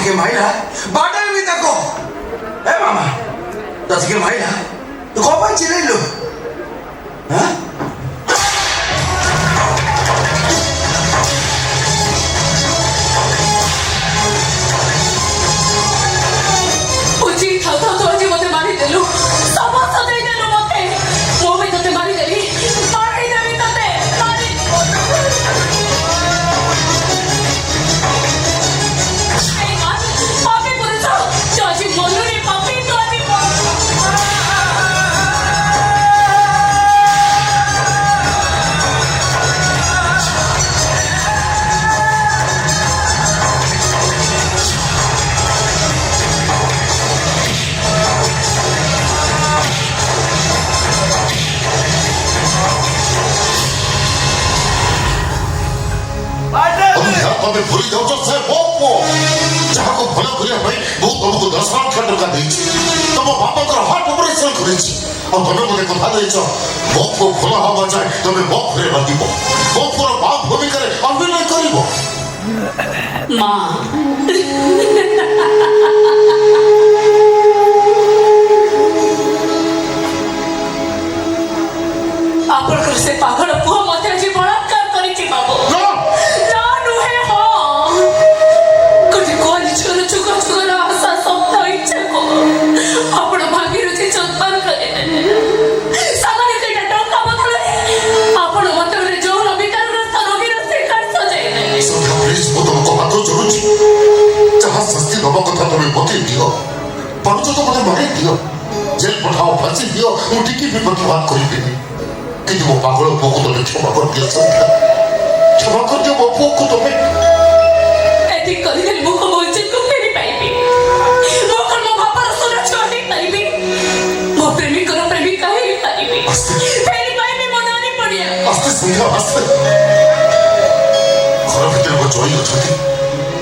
के माइला बाटे भी देखो ए मामा दस के माइला तो कौन पास चिल्ले लो हाँ उजी था तो अजी मते मारी देलु समस्त दे देलु मते वो भी तते मारी देली मारी देली तते मारी ए मां पापी पुरुष जो अजी मनुरी पापी तो अजी तबे भूली जाओ से बापो जहाँ को भला करिया भाई वो तुमको 10 लाख टका देछि तुम बापा कर हार्ट ऑपरेशन करेछि और तुम मते कथा देछो बापो भला हवा जाए तबे बाप रे बादिबो बापर बाप भूमि करे अभिनय करिबो मां आपण कर से पागल पुआ मते जी बलात्कार करिछि बाबू कथा तुम्हें बते दियो परचो तो मते मारे दियो जेल पठाओ फांसी दियो मु टिकी भी प्रतिवाद करिबेनी कि वो पागल पोको तो क्षमा कर दियो संख्या क्षमा कर दियो वो पोको तो मैं एति करिले मु को बोलचे को फेरी पाइबी मु को मो बापर सुना छोड़ी पाइबी मो प्रेमिक को प्रेमिका ही पाइबी फेरी पाइबी मनानी पड़िया आस्ते संख्या आस्ते घर भीतर वो जोई अछती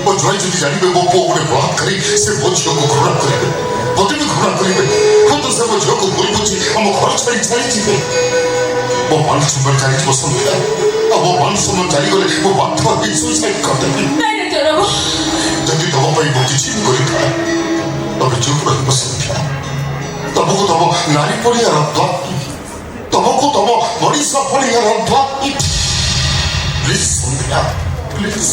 वो जोई जदी जानिबे वो पो गुने बात करी से वो झियो को घृणा करिबे बते भी घृणा करिबे खुद से वो झियो को भूल बुझी हम घर छाड़ी छाड़ी जीवे वो मान सुमन जाई वो संख्या अब वो मान सुमन जाई गले वो बात तो भी सुसाइड कर देबे नहीं करो जदी तब पाई बुझी छी करी था तब चुप रही संख्या तब को तब नारी पड़िया रब्बा तब को तब बड़ी सब पड़िया रब्बा प्लीज संख्या प्लीज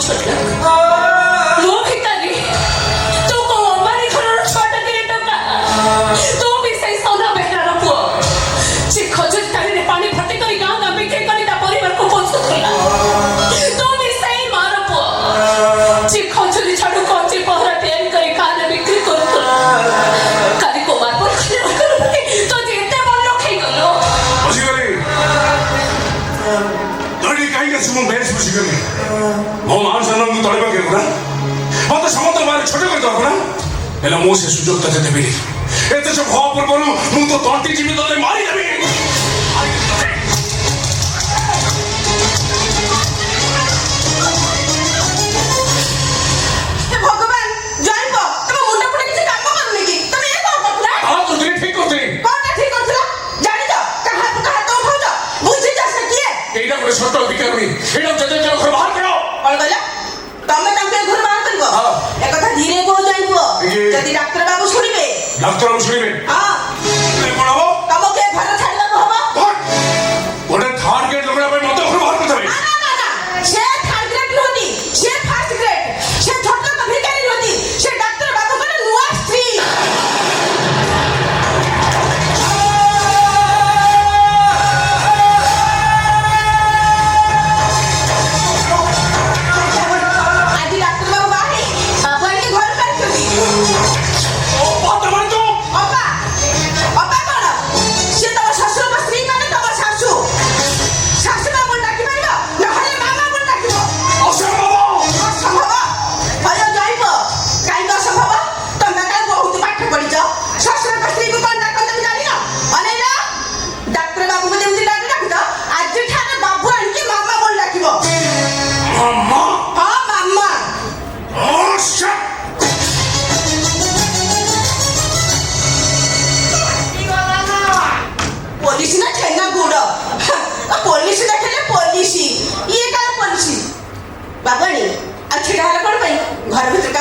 छोटला वो भिखारी ହେଲେ ମୁଁ ସେ ସୁଯୋଗ ତତେ ଦେବିନି। ଏତେ ସବୁ ହବା ପୂର୍ବରୁ ମୁଁ ତ ତଣ୍ଟି ଚିପି ତତେ ମାରିଦେବି। ଭଗବାନ ଜୟଙ୍କ ତମ ମୁଣ୍ଡ ଫୁଣ୍ଡ କିଛି କାମ କରୁନି କି? ତମେ ଏ କଣ କରୁଥିଲ? ହଁ କରୁଥିଲି, ଠିକ କରୁଥିଲି। କଣଟା ଠିକ କରୁଥିଲ? ଜାଣିଛ କାହା ହାତ ଉଠାଉଛ? ବୁଝିଛ ସେ କିଏ? ଏଇଟା ଗୋଟେ ଛୋଟ ଅଧିକାରୀ। ଏଇଟା ଯେତେ ଘର ବାହାର କର। କଣ କହିଲ? ତମେ ତାଙ୍କୁ ଏ ଘରୁ ବାହାର କରିବ? ହଁ। ଏକଥା ଧୀରେ କୁହ ଜୟଙ୍କ। ଯଦି ଡାକ୍ତର ବାବୁ ଶୁଣିବେ। ଡାକ୍ତର ବାବୁ ଶୁଣିବେ? ହଁ। କଣ ହବ? ତମକୁ ଏ ଘର ଛାଡ଼ିବାକୁ ହବ। ଗୋଟେ ଥାର୍ଡ ଗ୍ରେଡ୍ ଲୋକଟା ପାଇଁ ମତେ ଘରୁ ବାହାର କରିଦେବେ। ନା ସେ ଥାର୍ଡ ଗ୍ରେଡ୍ ନୁହନ୍ତି, ସେ ଫାର୍ଷ୍ଟ ଗ୍ରେଡ୍। ସେ ଛୋଟ ଭିକାରୀ ନୁହନ୍ତି, ସେ ଡାକ୍ତର ବାବୁଙ୍କର ନୂଆ ସ୍ତ୍ରୀ। ଆଜି ଡାକ୍ତର ବାବୁ ବାହାରି ବାବୁ ଆଣିକି ଘରକୁ ଆସିଛନ୍ତି। ଅପା କଣ? ସେ ତମ ଶ୍ୱଶୁରଙ୍କ ସ୍ତ୍ରୀ ମାନେ ତମ ଶାଶୁ। ଶାଶୁ ବାବୁ ଡାକିପାରିବ, ନହେଲେ ମାମା ବୋଲି ଡାକିବ। ଅସମ୍ଭବ। ଭୟ ଜୟିବ। କାହିଁକି ଅସମ୍ଭବ? ତମେ କାଳେ ବହୁତ ପାଠ ପଢିଛ। ଶ୍ୱଶୁରଙ୍କ ସ୍ତ୍ରୀକୁ କଣ ଡାକନ୍ତି ତମେ ଜାଣିନ? ଅନେଇଲ, ଡାକ୍ତର ବାବୁଙ୍କୁ ଯେମିତି ଡାକୁଛ, ଆଜିଠାରୁ ବାବୁ ଆଣିକି ମାମା ବୋଲି ଡାକିବ। ମାମା? ହଁ ମାମା। ପୋଲିସ ନା ଛେନା ଗୁଡ? ପୋଲିସ ଦେଖିଲେ ପୋଲିସ, ଇଏ କାଳେ ପୋଲିସ? ବାବୁଆଣୀ ଆଉ ଛିଡ଼ା ହେଲା କଣ ପାଇଁ? ଘର ଭିତରେ